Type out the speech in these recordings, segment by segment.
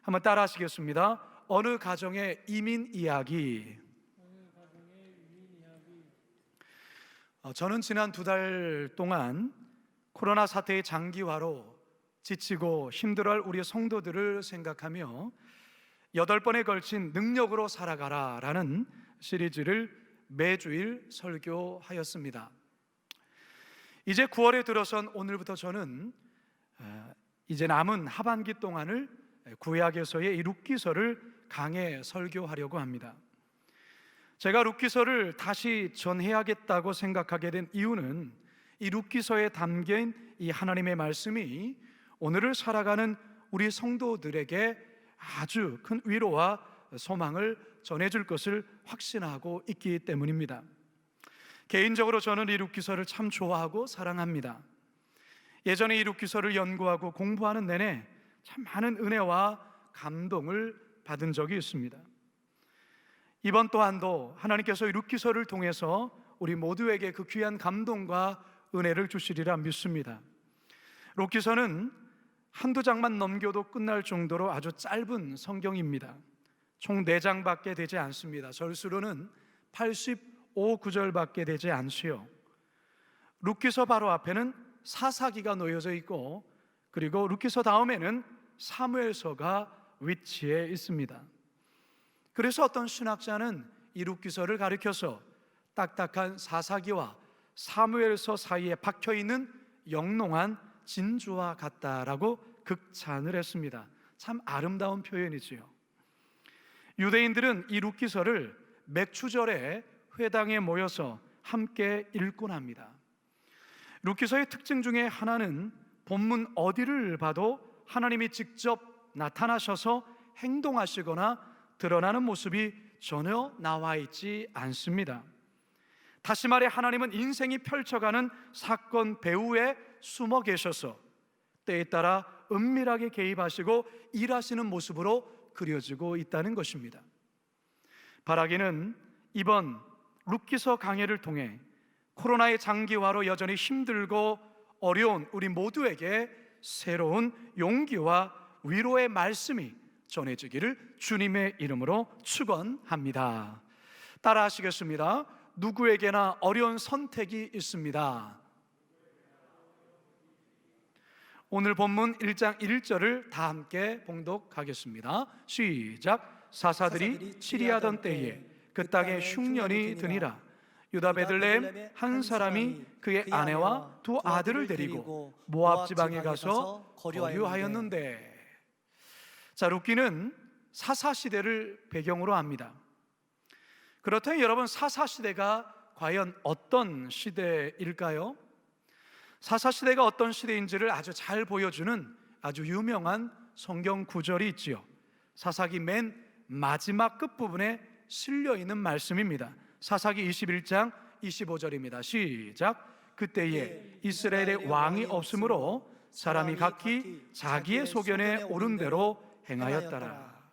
한번 따라 하시겠습니다. 어느 가정의 이민 이야기. 저는 지난 2달 동안 코로나 사태의 장기화로 지치고 힘들어할 우리 성도들을 생각하며 8번에 걸친 능력으로 살아가라 라는 시리즈를 매주일 설교하였습니다. 이제 9월에 들어선 오늘부터 저는 이제 남은 하반기 동안을 구약에서의 이 룻기서를 강해 설교하려고 합니다. 제가 룻기서를 다시 전해야겠다고 생각하게 된 이유는 이 룻기서에 담긴 이 하나님의 말씀이 오늘을 살아가는 우리 성도들에게 아주 큰 위로와 소망을 전해줄 것을 확신하고 있기 때문입니다. 개인적으로 저는 이 룻기서를 참 좋아하고 사랑합니다. 예전에 이 룻기서를 연구하고 공부하는 내내 참 많은 은혜와 감동을 받은 적이 있습니다. 이번 또한도 하나님께서 이 룻기서를 통해서 우리 모두에게 그 귀한 감동과 은혜를 주시리라 믿습니다. 룻기서는 한두 장만 넘겨도 끝날 정도로 아주 짧은 성경입니다. 총 4장밖에 되지 않습니다. 절수로는 85구절밖에 되지 않지요. 룻기서 바로 앞에는 사사기가 놓여져 있고, 그리고 룻기서 다음에는 사무엘서가 위치해 있습니다. 그래서 어떤 신학자는 이 룻기서를 가리켜서 딱딱한 사사기와 사무엘서 사이에 박혀있는 영롱한 진주와 같다라고 극찬을 했습니다. 참 아름다운 표현이지요. 유대인들은 이 룻기서를 맥추절에 회당에 모여서 함께 읽곤 합니다. 룻기서의 특징 중에 하나는 본문 어디를 봐도 하나님이 직접 나타나셔서 행동하시거나 드러나는 모습이 전혀 나와 있지 않습니다. 다시 말해 하나님은 인생이 펼쳐가는 사건 배후에 숨어 계셔서 때에 따라 은밀하게 개입하시고 일하시는 모습으로 그려지고 있다는 것입니다. 바라기는 이번 룻기서 강해를 통해 코로나의 장기화로 여전히 힘들고 어려운 우리 모두에게 새로운 용기와 위로의 말씀이 전해지기를 주님의 이름으로 축원합니다. 따라 하시겠습니다. 누구에게나 어려운 선택이 있습니다. 오늘 본문 1장 1절을 다 함께 봉독하겠습니다. 시작. 사사들이 치리하던 때에 그 땅에 흉년이 드니라. 유다 베들레헴 한 사람이 그의 아내와 2 아들을 데리고 모압 지방에 가서 거류하였는데. 자, 룻기는 사사시대를 배경으로 합니다. 그렇다면 여러분, 사사시대가 과연 어떤 시대일까요? 사사시대가 어떤 시대인지를 아주 잘 보여주는 아주 유명한 성경 구절이 있지요. 사사기 맨 마지막 끝부분에 실려있는 말씀입니다. 사사기 21장 25절입니다. 시작. 그때에 이스라엘의 왕이 없으므로 사람이 각기 자기의 소견에 옳은 대로 행하였더라.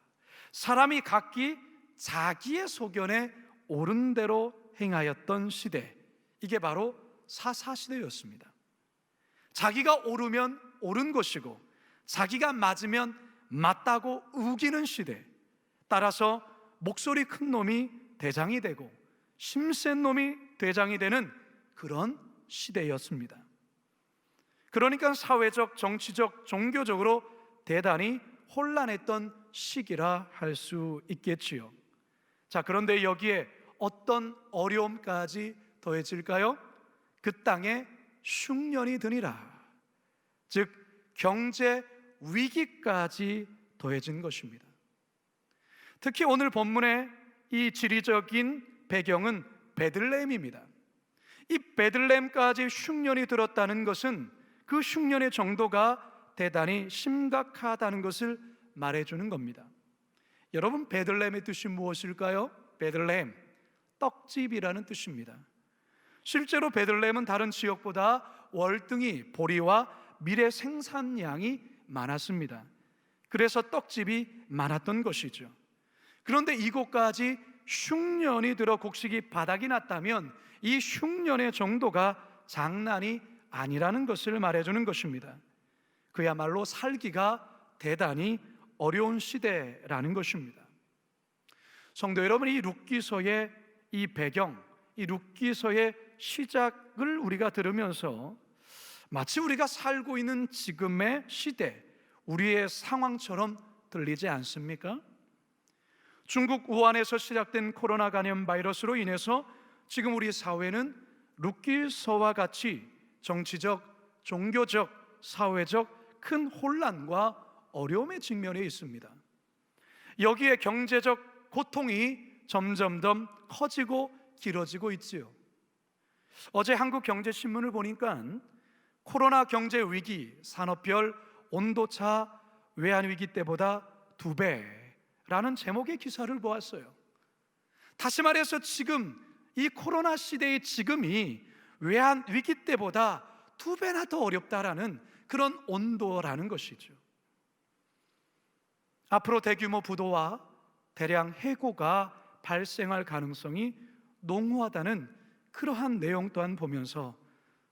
사람이 각기 자기의 소견에 옳은 대로 행하였던 시대, 이게 바로 사사시대였습니다. 자기가 옳으면 옳은 것이고 자기가 맞으면 맞다고 우기는 시대, 따라서 목소리 큰 놈이 대장이 되고 힘센 놈이 대장이 되는 그런 시대였습니다. 그러니까 사회적, 정치적, 종교적으로 대단히 혼란했던 시기라 할 수 있겠지요. 자, 그런데 여기에 어떤 어려움까지 더해질까요? 그 땅에 흉년이 드니라. 즉 경제 위기까지 더해진 것입니다. 특히 오늘 본문의 이 지리적인 배경은 베들레헴입니다. 이 베들레헴까지 흉년이 들었다는 것은 그 흉년의 정도가 대단히 심각하다는 것을 말해주는 겁니다. 여러분, 베들레헴의 뜻이 무엇일까요? 베들레헴, 떡집이라는 뜻입니다. 실제로 베들레헴은 다른 지역보다 월등히 보리와 밀의 생산량이 많았습니다. 그래서 떡집이 많았던 것이죠. 그런데 이곳까지 흉년이 들어 곡식이 바닥이 났다면 이 흉년의 정도가 장난이 아니라는 것을 말해주는 것입니다. 그야말로 살기가 대단히 어려운 시대라는 것입니다. 성도 여러분, 이 룻기서의 이 배경, 이 룻기서의 시작을 우리가 들으면서 마치 우리가 살고 있는 지금의 시대, 우리의 상황처럼 들리지 않습니까? 중국 우한에서 시작된 코로나 감염 바이러스로 인해서 지금 우리 사회는 룻기서와 같이 정치적, 종교적, 사회적 큰 혼란과 어려움에 직면해 있습니다. 여기에 경제적 고통이 점점 더 커지고 길어지고 있지요. 어제 한국경제신문을 보니까 코로나 경제 위기, 산업별 온도차 외환위기 때보다 2배라는 제목의 기사를 보았어요. 다시 말해서 지금 이 코로나 시대의 지금이 외환위기 때보다 2배나 더 어렵다라는 그런 온도라는 것이죠. 앞으로 대규모 부도와 대량 해고가 발생할 가능성이 농후하다는 그러한 내용 또한 보면서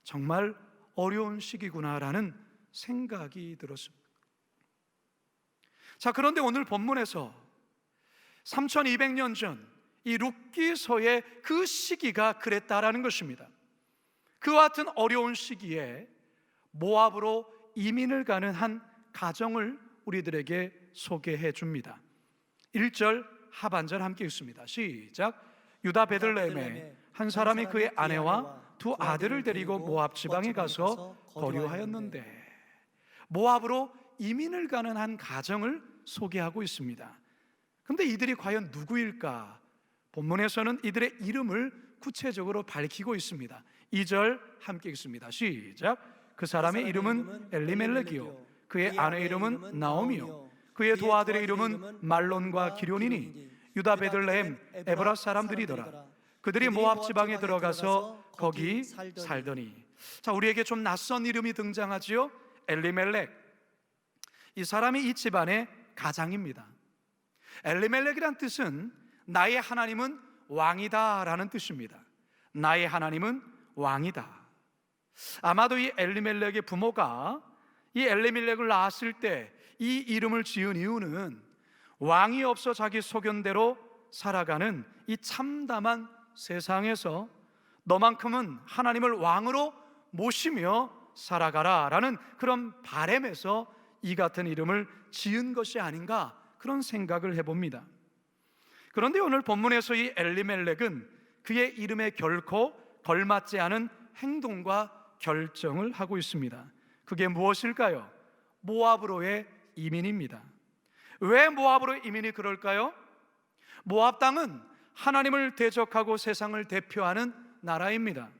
정말 어려운 시기구나라는 생각이 들었습니다. 자, 그런데 오늘 본문에서 3200년 전 이 룻기서의 그 시기가 그랬다라는 것입니다. 그와 같은 어려운 시기에 모압으로 이민을 가는 한 가정을 우리들에게 소개해 줍니다. 1절 하반절 함께 읽습니다. 시작. 유다 베들레헴에 한 사람이 그의 아내와 2 아들을 데리고 모압 지방에 가서 거류하였는데, 모압으로 이민을 가는 한 가정을 소개하고 있습니다. 그런데 이들이 과연 누구일까? 본문에서는 이들의 이름을 구체적으로 밝히고 있습니다. 2절 함께 읽습니다. 시작. 그 사람의 이름은 엘리멜렉이요 그의 아내의 이름은 나오미요 그의 2 아들의 이름은 말론과 기럯이니 유다 베들레헴 에브라 사람들이더라. 그들이 모압 지방에 들어가서 거기 살더니. 자, 우리에게 좀 낯선 이름이 등장하지요. 엘리멜렉. 이 사람이 이 집안의 가장입니다. 엘리멜렉이란 뜻은 나의 하나님은 왕이다 라는 뜻입니다. 나의 하나님은 왕이다. 아마도 이 엘리멜렉의 부모가 이 엘리멜렉을 낳았을 때 이 이름을 지은 이유는 왕이 없어 자기 소견대로 살아가는 이 참담한 세상에서 너만큼은 하나님을 왕으로 모시며 살아가라 라는 그런 바람에서 이 같은 이름을 지은 것이 아닌가, 그런 생각을 해봅니다. 그런데 오늘 본문에서 이 엘리멜렉은 그의 이름에 결코 걸맞지 않은 행동과 결정을 하고 있습니다. 그게 무엇일까요? 모압으로의 이민입니다. 왜 모압으로 이민이 그럴까요? 모압 땅은 하나님을 대적하고 세상을 대표하는 나라입니다.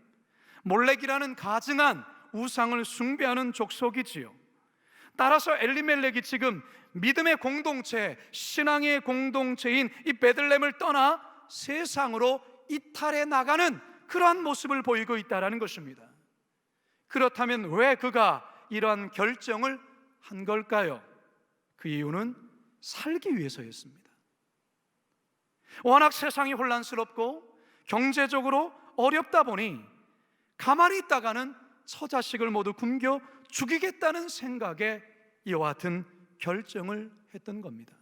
몰렉이라는 가증한 우상을 숭배하는 족속이지요. 따라서 엘리멜렉이 지금 믿음의 공동체, 신앙의 공동체인 이 베들레헴을 떠나 세상으로 이탈해 나가는 그러한 모습을 보이고 있다는 것입니다. 그렇다면 왜 그가 이러한 결정을 한 걸까요? 그 이유는 살기 위해서였습니다. 워낙 세상이 혼란스럽고 경제적으로 어렵다 보니 가만히 있다가는 처자식을 모두 굶겨 죽이겠다는 생각에 이와 같은 결정을 했던 겁니다.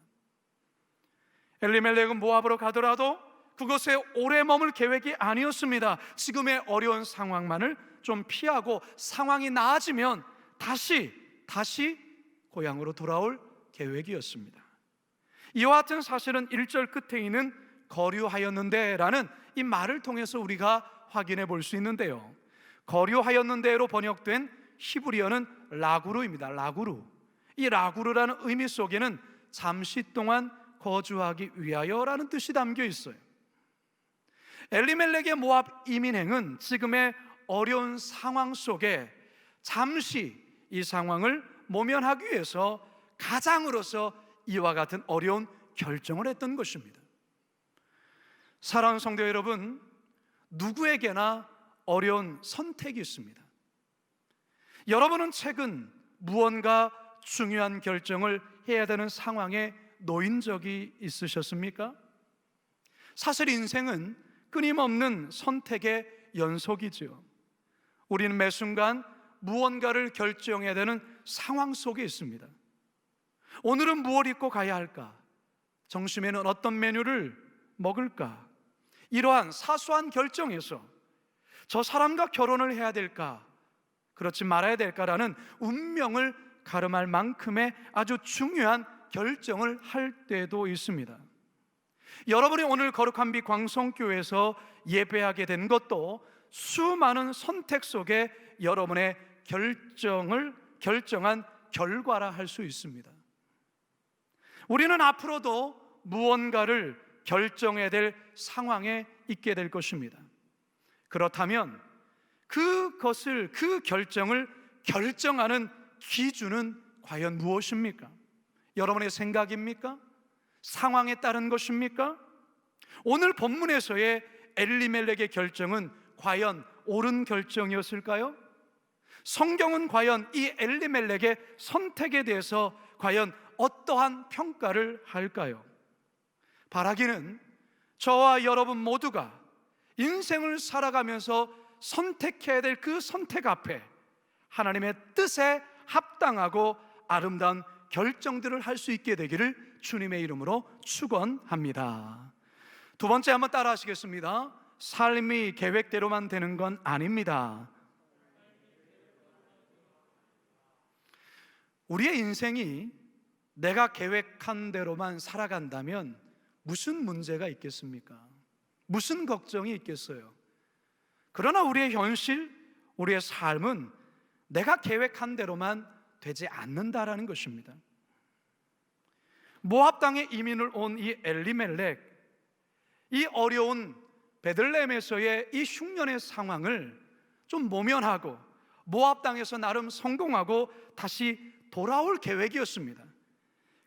엘리멜렉은 모압으로 가더라도 그곳에 오래 머물 계획이 아니었습니다. 지금의 어려운 상황만을 좀 피하고 상황이 나아지면 다시 고향으로 돌아올 계획이었습니다. 이와 같은 사실은 1절 끝에 있는 거류하였는데 라는 이 말을 통해서 우리가 확인해 볼 수 있는데요, 거류하였는데로 번역된 히브리어는 라구르입니다. 라구르. 이 라구르라는 의미 속에는 잠시 동안 거주하기 위하여라는 뜻이 담겨 있어요. 엘리멜렉의 모압 이민행은 지금의 어려운 상황 속에 잠시 이 상황을 모면하기 위해서 가장으로서 이와 같은 어려운 결정을 했던 것입니다. 사랑하는 성도 여러분, 누구에게나 어려운 선택이 있습니다. 여러분은 최근 무언가 중요한 결정을 해야 되는 상황에 놓인 적이 있으셨습니까? 사실 인생은 끊임없는 선택의 연속이죠. 우리는 매 순간 무언가를 결정해야 되는 상황 속에 있습니다. 오늘은 무엇 입고 가야 할까? 점심에는 어떤 메뉴를 먹을까? 이러한 사소한 결정에서 저 사람과 결혼을 해야 될까? 그렇지 말아야 될까라는 운명을 가름할 만큼의 아주 중요한 결정을 할 때도 있습니다. 여러분이 오늘 거룩한 빛 광성교회에서 예배하게 된 것도 수많은 선택 속에 여러분의 결정한 결과라 할 수 있습니다. 우리는 앞으로도 무언가를 결정해야 될 상황에 있게 될 것입니다. 그렇다면 그 결정을 결정하는 기준은 과연 무엇입니까? 여러분의 생각입니까? 상황에 따른 것입니까? 오늘 본문에서의 엘리멜렉의 결정은 과연 옳은 결정이었을까요? 성경은 과연 이 엘리멜렉의 선택에 대해서 과연 어떠한 평가를 할까요? 바라기는 저와 여러분 모두가 인생을 살아가면서 선택해야 될 그 선택 앞에 하나님의 뜻에 합당하고 아름다운 결정들을 할 수 있게 되기를 주님의 이름으로 축원합니다. 두 번째 한번 따라 하시겠습니다. 삶이 계획대로만 되는 건 아닙니다. 우리의 인생이 내가 계획한 대로만 살아간다면 무슨 문제가 있겠습니까? 무슨 걱정이 있겠어요? 그러나 우리의 현실, 우리의 삶은 내가 계획한 대로만 되지 않는다라는 것입니다. 모압 땅에 이민을 온 이 엘리멜렉, 이 어려운 베들레헴에서의 이 흉년의 상황을 좀 모면하고 모압 땅에서 나름 성공하고 다시 돌아올 계획이었습니다.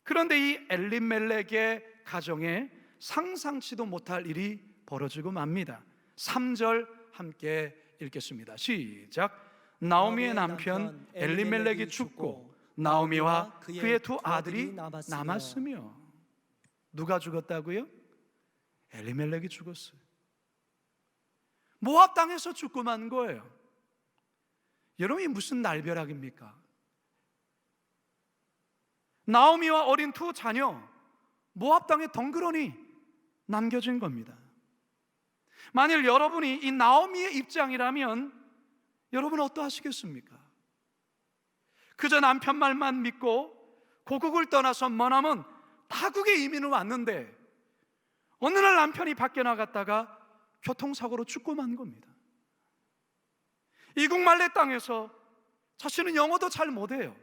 그런데 이 엘리멜렉의 가정에 상상치도 못할 일이 벌어지고 맙니다. 3절 함께 읽겠습니다. 시작. 나오미의 남편 엘리멜렉이 죽고 나오미와 그의 두 아들이 남았으며. 누가 죽었다고요? 엘리멜렉이 죽었어요. 모압 땅에서 죽고 만 거예요. 여러분이 무슨 날벼락입니까? 나오미와 어린 두 자녀 모압 땅에 덩그러니 남겨진 겁니다. 만일 여러분이 이 나오미의 입장이라면 여러분은 어떠하시겠습니까? 그저 남편 말만 믿고 고국을 떠나서 머나먼 타국에 이민을 왔는데 어느 날 남편이 밖에 나갔다가 교통사고로 죽고 만 겁니다. 이국 말레 땅에서 자신은 영어도 잘 못해요.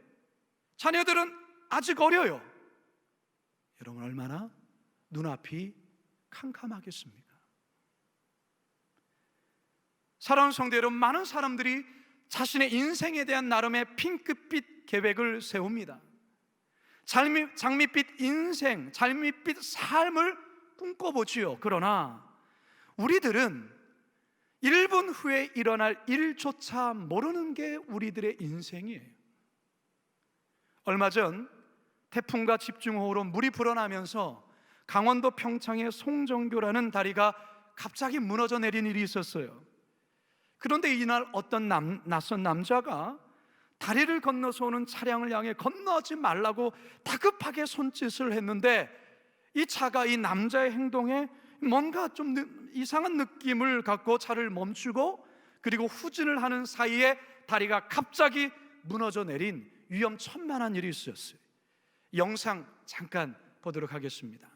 자녀들은 아직 어려요. 여러분 얼마나 눈앞이 캄캄하겠습니까? 사랑하는 성도 여러분, 많은 사람들이 자신의 인생에 대한 나름의 핑크빛 계획을 세웁니다. 장밋빛 인생, 장밋빛 삶을 꿈꿔보지요. 그러나 우리들은 1분 후에 일어날 일조차 모르는 게 우리들의 인생이에요. 얼마 전 태풍과 집중호우로 물이 불어나면서 강원도 평창의 송정교라는 다리가 갑자기 무너져 내린 일이 있었어요. 그런데 이날 어떤 낯선 남자가 다리를 건너서 오는 차량을 향해 건너지 말라고 다급하게 손짓을 했는데 이 차가 이 남자의 행동에 뭔가 좀 이상한 느낌을 갖고 차를 멈추고 그리고 후진을 하는 사이에 다리가 갑자기 무너져 내린 위험천만한 일이 있었어요. 영상 잠깐 보도록 하겠습니다.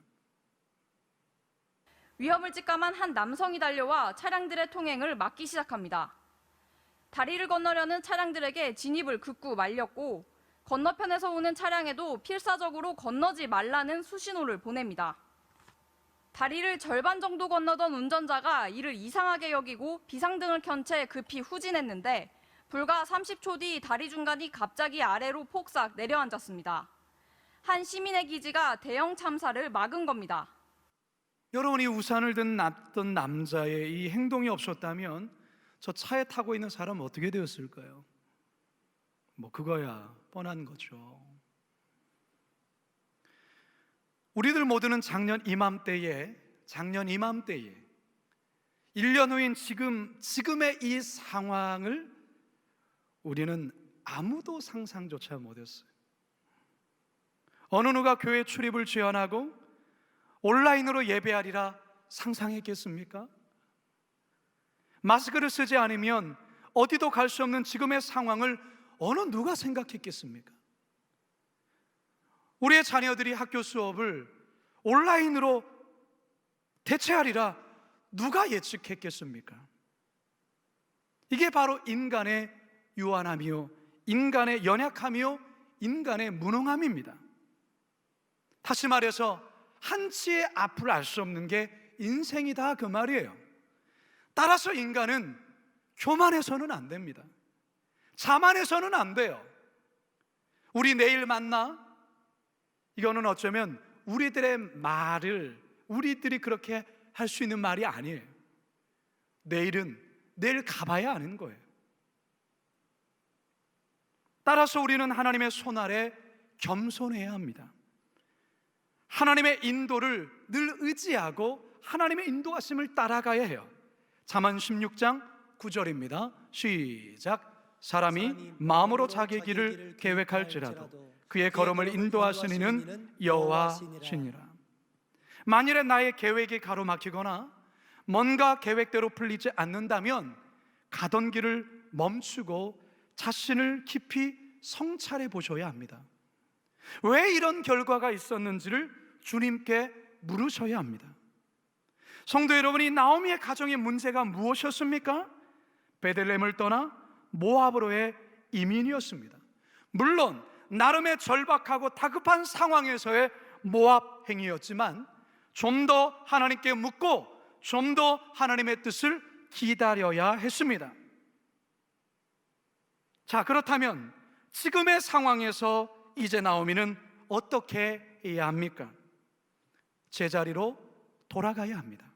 위험을 직감한 한 남성이 달려와 차량들의 통행을 막기 시작합니다. 다리를 건너려는 차량들에게 진입을 극구 말렸고 건너편에서 오는 차량에도 필사적으로 건너지 말라는 수신호를 보냅니다. 다리를 절반 정도 건너던 운전자가 이를 이상하게 여기고 비상등을 켠 채 급히 후진했는데 불과 30초 뒤 다리 중간이 갑자기 아래로 폭삭 내려앉았습니다. 한 시민의 기지가 대형 참사를 막은 겁니다. 여러분이 우산을 든 놨던 남자의 이 행동이 없었다면 저 차에 타고 있는 사람은 어떻게 되었을까요? 그거야 뻔한 거죠. 우리들 모두는 작년 이맘때에 1년 후인 지금의 이 상황을 우리는 아무도 상상조차 못했어요. 어느 누가 교회 출입을 제한하고 온라인으로 예배하리라 상상했겠습니까? 마스크를 쓰지 않으면 어디도 갈 수 없는 지금의 상황을 어느 누가 생각했겠습니까? 우리의 자녀들이 학교 수업을 온라인으로 대체하리라 누가 예측했겠습니까? 이게 바로 인간의 유한함이요, 인간의 연약함이요, 인간의 무능함입니다. 다시 말해서 한치의 앞을 알 수 없는 게 인생이다, 그 말이에요. 따라서 인간은 교만해서는 안 됩니다. 자만해서는 안 돼요. 우리 내일 만나? 이거는 어쩌면 우리들의 말을 우리들이 그렇게 할 수 있는 말이 아니에요. 내일은 내일 가봐야 아는 거예요. 따라서 우리는 하나님의 손 아래 겸손해야 합니다. 하나님의 인도를 늘 의지하고 하나님의 인도하심을 따라가야 해요. 잠언 16장 9절입니다. 시작. 사람이 마음으로 자기 길을 계획할지라도 그의 걸음을 인도하시는 이는 여호와시니라. 만일에 나의 계획이 가로막히거나 뭔가 계획대로 풀리지 않는다면 가던 길을 멈추고 자신을 깊이 성찰해 보셔야 합니다. 왜 이런 결과가 있었는지를 주님께 물으셔야 합니다. 성도 여러분이 나오미의 가정의 문제가 무엇이었습니까? 베들레헴을 떠나 모압으로의 이민이었습니다. 물론 나름의 절박하고 다급한 상황에서의 모압 행위였지만 좀 더 하나님께 묻고 좀 더 하나님의 뜻을 기다려야 했습니다. 자, 그렇다면 지금의 상황에서 이제 나오미는 어떻게 해야 합니까? 제자리로 돌아가야 합니다.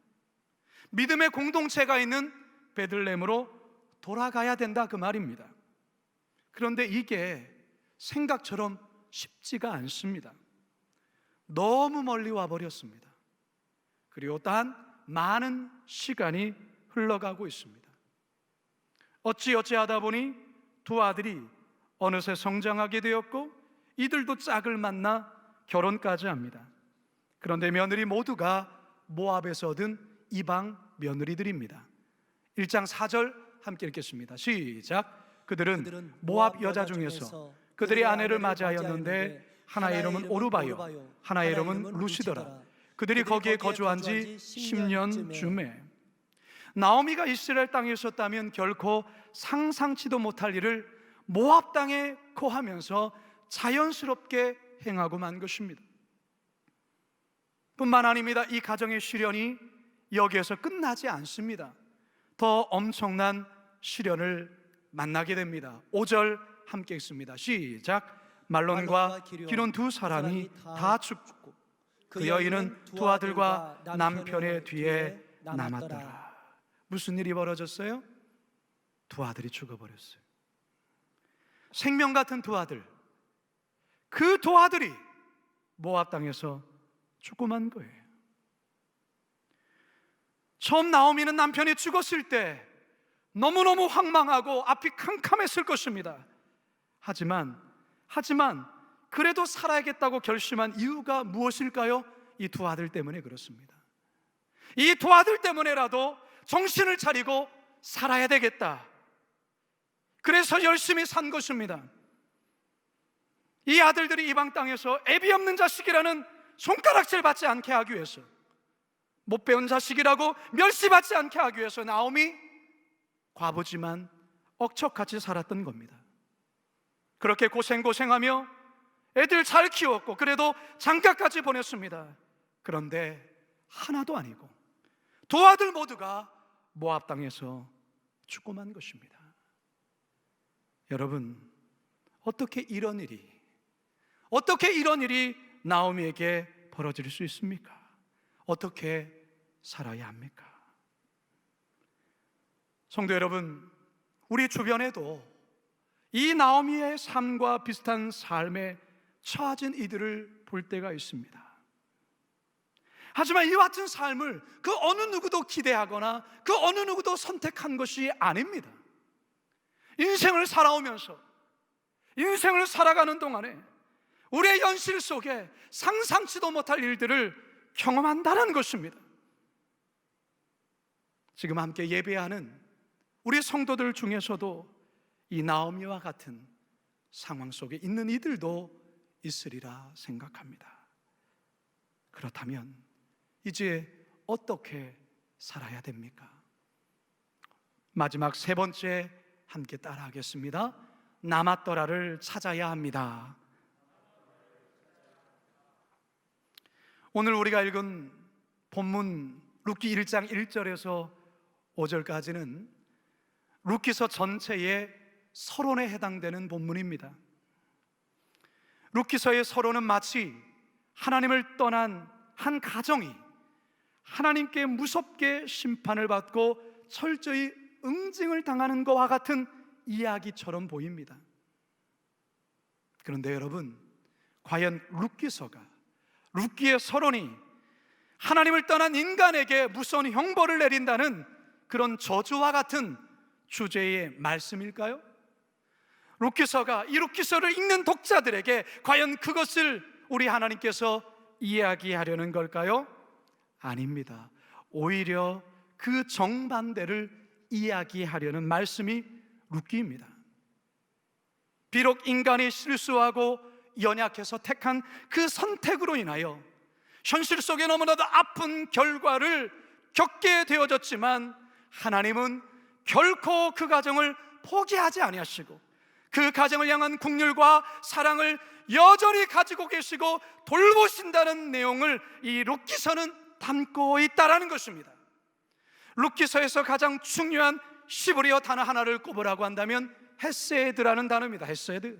믿음의 공동체가 있는 베들레헴으로 돌아가야 된다, 그 말입니다. 그런데 이게 생각처럼 쉽지가 않습니다. 너무 멀리 와버렸습니다. 그리고 단 많은 시간이 흘러가고 있습니다. 어찌하다 보니 두 아들이 어느새 성장하게 되었고 이들도 짝을 만나 결혼까지 합니다. 그런데 며느리 모두가 모압에서 얻은 이방 며느리들입니다. 1장 4절 함께 읽겠습니다. 시작. 그들은 모압 여자 중에서 그들의 아내를 맞이하였는데 하나의 이름은 오르바요, 하나의 이름은 루시더라. 그들이 거기에 거주한 지 10년 쯤에. 나오미가 이스라엘 땅에 있었다면 결코 상상치도 못할 일을 모압 땅에 거하면서 자연스럽게 행하고 만 것입니다. 뿐만 아닙니다. 이 가정의 시련이 여기에서 끝나지 않습니다. 더 엄청난 시련을 만나게 됩니다. 5절 함께 읽습니다. 시작. 말론과 기론 두 사람이 다 죽고 그 여인은 두 아들과 남편의 뒤에 남았더라. 무슨 일이 벌어졌어요? 두 아들이 죽어버렸어요. 생명 같은 두 아들, 그 두 아들이 모압 땅에서 죽고 만 거예요. 처음 나오미는 남편이 죽었을 때 너무너무 황망하고 앞이 캄캄했을 것입니다. 하지만 그래도 살아야겠다고 결심한 이유가 무엇일까요? 이 두 아들 때문에 그렇습니다. 이 두 아들 때문에라도 정신을 차리고 살아야 되겠다. 그래서 열심히 산 것입니다. 이 아들들이 이방 땅에서 애비 없는 자식이라는 손가락질 받지 않게 하기 위해서, 못 배운 자식이라고 멸시받지 않게 하기 위해서 나오미 과부지만 억척같이 살았던 겁니다. 그렇게 고생하며 애들 잘 키웠고 그래도 장가까지 보냈습니다. 그런데 하나도 아니고 두 아들 모두가 모압 땅에서 죽고 만 것입니다. 여러분, 어떻게 이런 일이 나오미에게 벌어질 수 있습니까? 어떻게 살아야 합니까? 성도 여러분, 우리 주변에도 이 나오미의 삶과 비슷한 삶에 처해진 이들을 볼 때가 있습니다. 하지만 이와 같은 삶을 그 어느 누구도 기대하거나 그 어느 누구도 선택한 것이 아닙니다. 인생을 살아오면서, 인생을 살아가는 동안에 우리의 현실 속에 상상치도 못할 일들을 경험한다는 것입니다. 지금 함께 예배하는 우리 성도들 중에서도 이 나오미와 같은 상황 속에 있는 이들도 있으리라 생각합니다. 그렇다면 이제 어떻게 살아야 됩니까? 마지막 세 번째 함께 따라하겠습니다. 남았더라를 찾아야 합니다. 오늘 우리가 읽은 본문 룻기 1장 1절에서 5절까지는 룻기서 전체의 서론에 해당되는 본문입니다. 룻기서의 서론은 마치 하나님을 떠난 한 가정이 하나님께 무섭게 심판을 받고 철저히 응징을 당하는 것과 같은 이야기처럼 보입니다. 그런데 여러분, 과연 룻기의 서론이 하나님을 떠난 인간에게 무서운 형벌을 내린다는 그런 저주와 같은 주제의 말씀일까요? 이 룻기서를 읽는 독자들에게 과연 그것을 우리 하나님께서 이야기하려는 걸까요? 아닙니다. 오히려 그 정반대를 이야기하려는 말씀이 룻기입니다. 비록 인간이 실수하고 연약해서 택한 그 선택으로 인하여 현실 속에 너무나도 아픈 결과를 겪게 되어졌지만 하나님은 결코 그 가정을 포기하지 아니하시고 그 가정을 향한 긍휼과 사랑을 여전히 가지고 계시고 돌보신다는 내용을 이 룻기서는 담고 있다라는 것입니다. 룻기서에서 가장 중요한 시브리어 단어 하나를 꼽으라고 한다면 헤세드라는 단어입니다. 헤세드.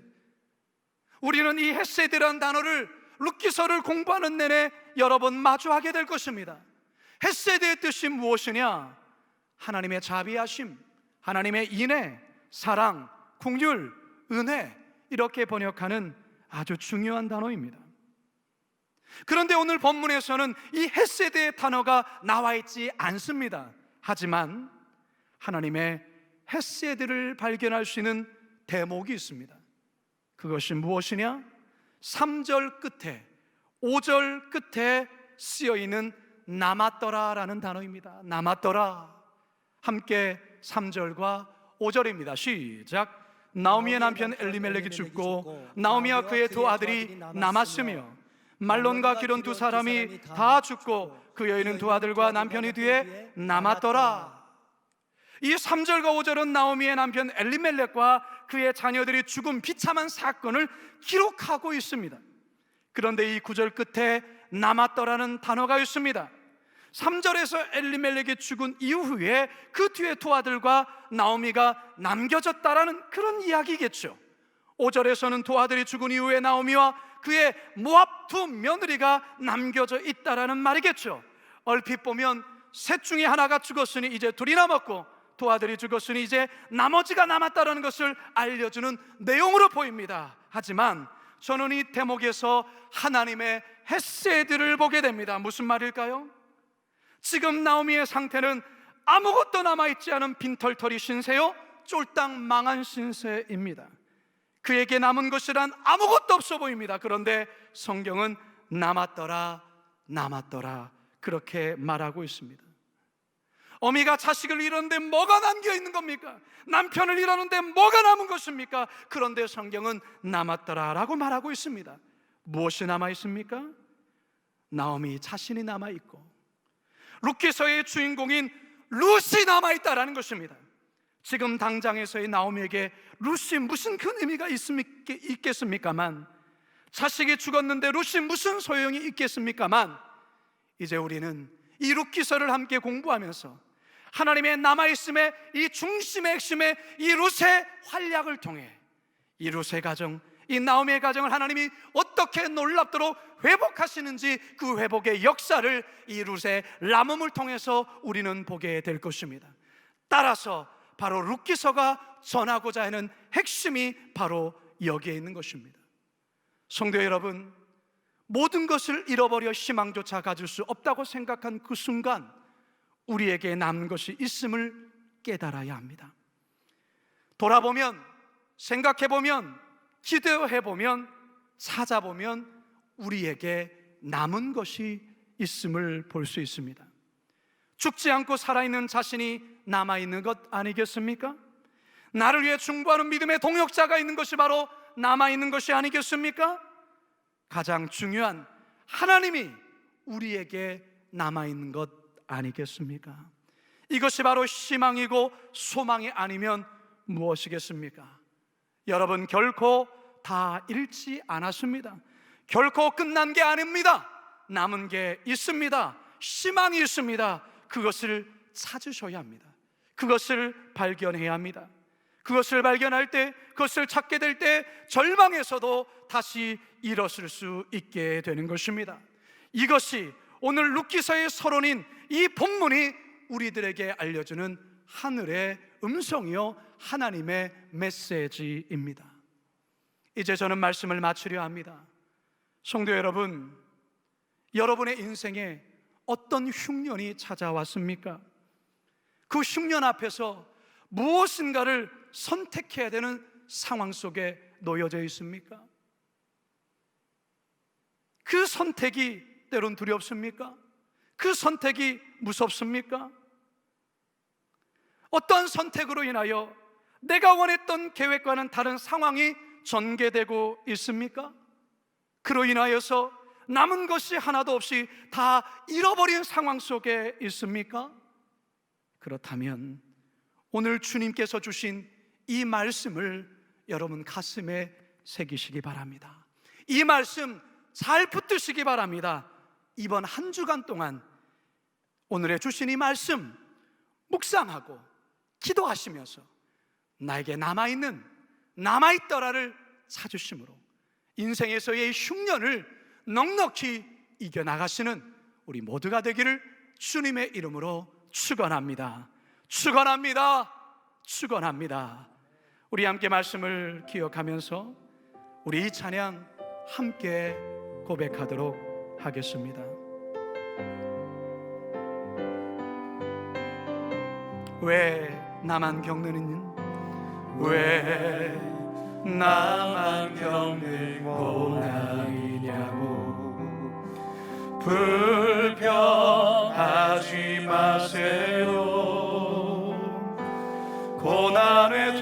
우리는 이 헤세드라는 단어를 룻기서를 공부하는 내내 여러 번 마주하게 될 것입니다. 헤세드의 뜻이 무엇이냐? 하나님의 자비하심, 하나님의 인애, 사랑, 긍휼, 은혜, 이렇게 번역하는 아주 중요한 단어입니다. 그런데 오늘 본문에서는 이 헤세드의 단어가 나와 있지 않습니다. 하지만 하나님의 헤세드를 발견할 수 있는 대목이 있습니다. 그것이 무엇이냐? 3절 끝에 5절 끝에 쓰여있는 남았더라라는 단어입니다. 남았더라. 함께 3절과 5절입니다. 시작. 나오미의 남편 엘리멜렉이 죽고 나오미와 그의 두 아들이 남았으며 말론과 기론 두 사람이 다 죽고 그 여인은 두 아들과 남편이 뒤에 남았더라. 이 3절과 5절은 나오미의 남편 엘리멜렉과 그의 자녀들이 죽은 비참한 사건을 기록하고 있습니다. 그런데 이 9절 끝에 남았더라는 단어가 있습니다. 3절에서 엘리멜렉이 죽은 이후에 그 뒤에 두 아들과 나오미가 남겨졌다라는 그런 이야기겠죠. 5절에서는 두 아들이 죽은 이후에 나오미와 그의 모압 두 며느리가 남겨져 있다라는 말이겠죠. 얼핏 보면 셋 중에 하나가 죽었으니 이제 둘이 남았고 두 아들이 죽었으니 이제 나머지가 남았다라는 것을 알려주는 내용으로 보입니다. 하지만 저는 이 대목에서 하나님의 헤세드를 보게 됩니다. 무슨 말일까요? 지금 나오미의 상태는 아무것도 남아있지 않은 빈털터리 신세요, 쫄딱 망한 신세입니다. 그에게 남은 것이란 아무것도 없어 보입니다. 그런데 성경은 남았더라, 남았더라 그렇게 말하고 있습니다. 어미가 자식을 잃었는데 뭐가 남겨있는 겁니까? 남편을 잃었는데 뭐가 남은 것입니까? 그런데 성경은 남았더라라고 말하고 있습니다. 무엇이 남아있습니까? 나오미 자신이 남아있고 룻기서의 주인공인 룻이 남아있다라는 것입니다. 지금 당장에서의 나오미에게 룻이 무슨 큰 의미가 있겠습니까만, 자식이 죽었는데 룻이 무슨 소용이 있겠습니까만, 이제 우리는 이 룻기서를 함께 공부하면서 하나님의 남아있음의 이 중심의 핵심의 이 룻의 활약을 통해 이 룻의 가정, 이 나오미의 가정을 하나님이 어떻게 놀랍도록 회복하시는지 그 회복의 역사를 이 룻의 남음을 통해서 우리는 보게 될 것입니다. 따라서 바로 룻기서가 전하고자 하는 핵심이 바로 여기에 있는 것입니다. 성도 여러분, 모든 것을 잃어버려 희망조차 가질 수 없다고 생각한 그 순간 우리에게 남은 것이 있음을 깨달아야 합니다. 돌아보면, 생각해보면, 기도해보면 찾아보면 우리에게 남은 것이 있음을 볼 수 있습니다. 죽지 않고 살아있는 자신이 남아있는 것 아니겠습니까? 나를 위해 중보하는 믿음의 동역자가 있는 것이 바로 남아있는 것이 아니겠습니까? 가장 중요한 하나님이 우리에게 남아있는 것 아니겠습니까? 이것이 바로 희망이고 소망이 아니면 무엇이겠습니까? 여러분, 결코 다 잃지 않았습니다. 결코 끝난 게 아닙니다. 남은 게 있습니다. 희망이 있습니다. 그것을 찾으셔야 합니다. 그것을 발견해야 합니다. 그것을 발견할 때, 그것을 찾게 될 때 절망에서도 다시 일어설 수 있게 되는 것입니다. 이것이 오늘 룻기서의 서론인 이 본문이 우리들에게 알려주는 하늘의 음성이요, 하나님의 메시지입니다. 이제 저는 말씀을 마치려 합니다. 성도 여러분, 여러분의 인생에 어떤 흉년이 찾아왔습니까? 그 흉년 앞에서 무엇인가를 선택해야 되는 상황 속에 놓여져 있습니까? 그 선택이 때론 두렵습니까? 그 선택이 무섭습니까? 어떤 선택으로 인하여 내가 원했던 계획과는 다른 상황이 전개되고 있습니까? 그로 인하여서 남은 것이 하나도 없이 다 잃어버린 상황 속에 있습니까? 그렇다면 오늘 주님께서 주신 이 말씀을 여러분 가슴에 새기시기 바랍니다. 이 말씀 잘 붙드시기 바랍니다. 이번 한 주간 동안 오늘의 주신 이 말씀 묵상하고 기도하시면서 나에게 남아있더라를 찾으심으로 인생에서의 흉년을 넉넉히 이겨나가시는 우리 모두가 되기를 주님의 이름으로 축원합니다. 축원합니다. 축원합니다. 우리 함께 말씀을 기억하면서 우리 이 찬양 함께 고백하도록 하겠습니다. 왜 나만 겪는 왜 나만 겪는 고난이냐고 불평하지 마세요. 고난의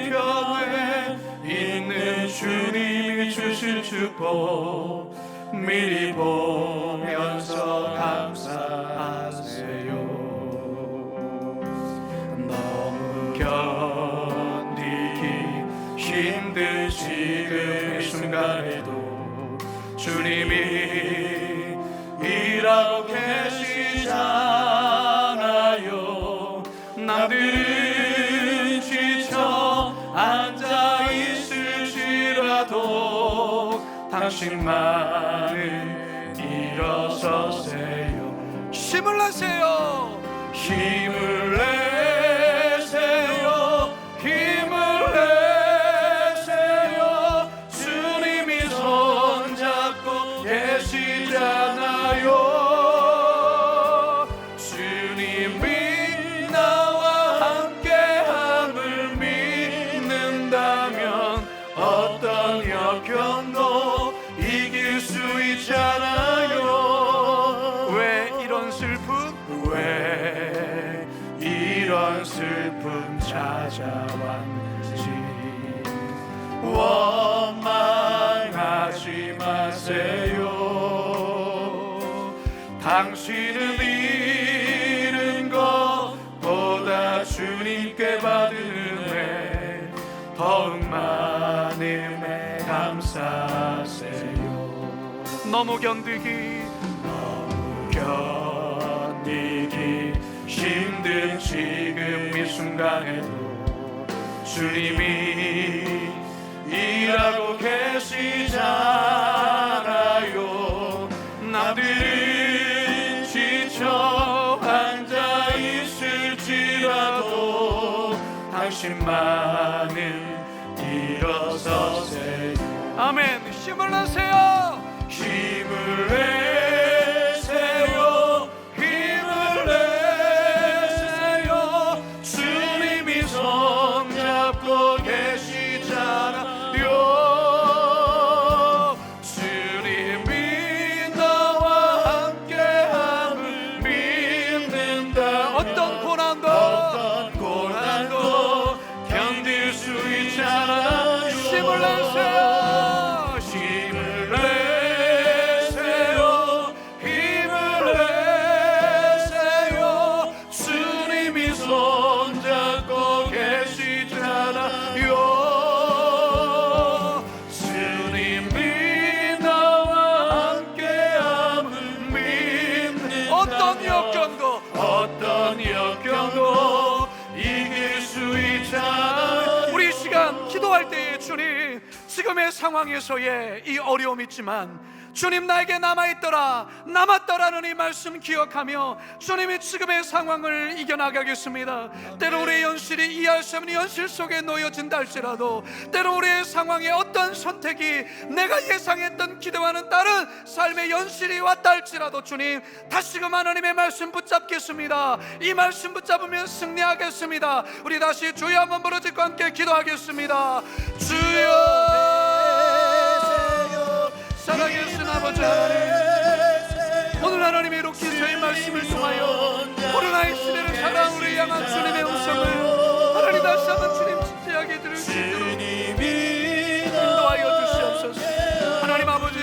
뒤편에 있는 주님이 주실 축복 미리 보면서 감사하세요. 너무 견디기 힘든 지금 이 순간에도 주님이 일하고 계시잖아요. 남들은 지쳐 앉아있을지라도 당신만은 일어서세요. 힘을 내세요. 힘을 내세요. 힘을 내세요. 주님이 손잡고 계시잖아요. 주님이 나와 함께함을 믿는다면 어떤 역경도 이길 수 있잖아요. 왜 이런 슬픔? 왜 이런 슬픔 찾아왔는지 원망하지 마세요. 당신은 잃은 것보다 주님께 받은 은혜 더욱 많음에 감사하세요. 너무 견디기 힘든 지금 이 순간에도 주님이 일하고 계시잖아요. 나들은 지쳐 앉아있을지라도 당신만은 일어서세요. 아멘. 힘을 내세요. 힘을 내세요. 힘을 내세요. 주님이 손잡고 계시잖아요. 어떤 역경도 이길 수 있잖아. 우리 이 시간 기도할 때에 주님, 지금의 상황에서의 이 어려움이 있지만 주님, 나에게 남았더라는 이 말씀 기억하며 주님이 지금의 상황을 이겨나가겠습니다. 때로 우리의 연실이 이해할 수 없는 연실 속에 놓여진다 할지라도, 때로 우리의 상황에 어떤 선택이 내가 예상했던 기대와는 다른 삶의 연실이 왔다 할지라도 주님, 다시금 하나님의 말씀 붙잡겠습니다. 이 말씀 붙잡으면 승리하겠습니다. 우리 다시 주여 한번 부르짖고 함께 기도하겠습니다. 주여, 사랑하신 아버지 하나님, 오늘 하나님의 루키서의 말씀을 통하여 코로나의 시대를 살아 우리 향한 주님의 음성을 하나님 다시 한번 주님 진지하게 들을 수 있도록 인도하여 주시옵소서. 하나님 아버지,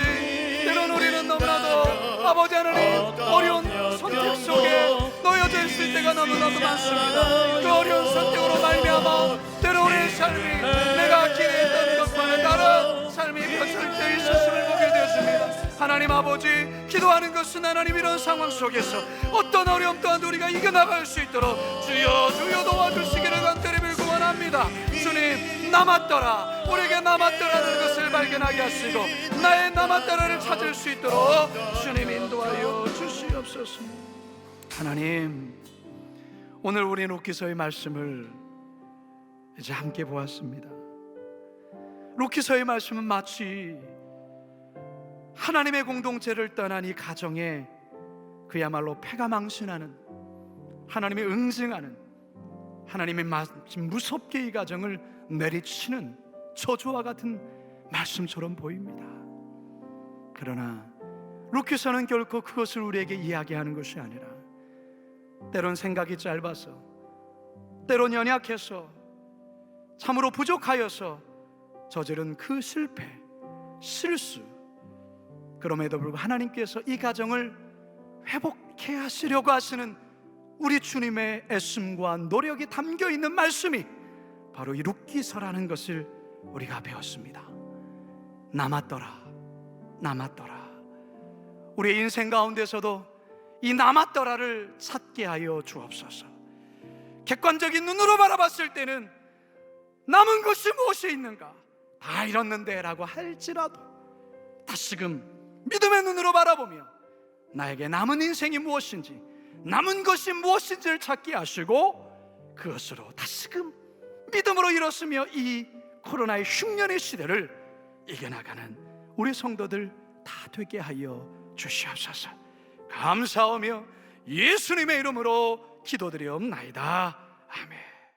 때론 우리는 너무나도 아버지 하나님 어려운 선택 속에 놓여져 있을 때가 너무나도 많습니다. 그 어려운 선택으로 말미암아 때로 우리의 삶이 내가 기대했던 것과는 다른 삶이 펼쳐질 때 있었음을 보게 되었습니다. 하나님 아버지, 기도하는 것은 하나님 이런 상황 속에서 어떤 어려움 또한 우리가 이겨나갈 수 있도록 주여 도와주시기를 간절히 빌고 원합니다. 주님, 남았더라, 우리에게 남았더라는 것을 발견하게 하시고 나의 남았더라를 찾을 수 있도록 주님 인도하여 주시옵소서. 하나님, 오늘 우리 루키서의 말씀을 이제 함께 보았습니다. 루키서의 말씀은 마치 하나님의 공동체를 떠난 이 가정에 그야말로 패가 망신하는, 하나님의 응징하는, 하나님의 무섭게 이 가정을 내리치는 저주와 같은 말씀처럼 보입니다. 그러나 루키서는 결코 그것을 우리에게 이야기하는 것이 아니라, 때론 생각이 짧아서, 때론 연약해서, 참으로 부족하여서 저지른 그 실패, 실수, 그럼에도 불구하고 하나님께서 이 가정을 회복해 하시려고 하시는 우리 주님의 애씀과 노력이 담겨 있는 말씀이 바로 이 루키서라는 것을 우리가 배웠습니다. 남았더라. 우리의 인생 가운데서도 이 남았더라를 찾게 하여 주옵소서. 객관적인 눈으로 바라봤을 때는 남은 것이 무엇이 있는가, 다 잃었는데 라고 할지라도 다시금 믿음의 눈으로 바라보며 나에게 남은 인생이 무엇인지, 남은 것이 무엇인지를 찾게 하시고 그것으로 다시금 믿음으로 일었으며 이 코로나의 흉년의 시대를 이겨나가는 우리 성도들 다 되게 하여 주시옵소서. 감사하며 예수님의 이름으로 기도드리옵나이다. 아멘.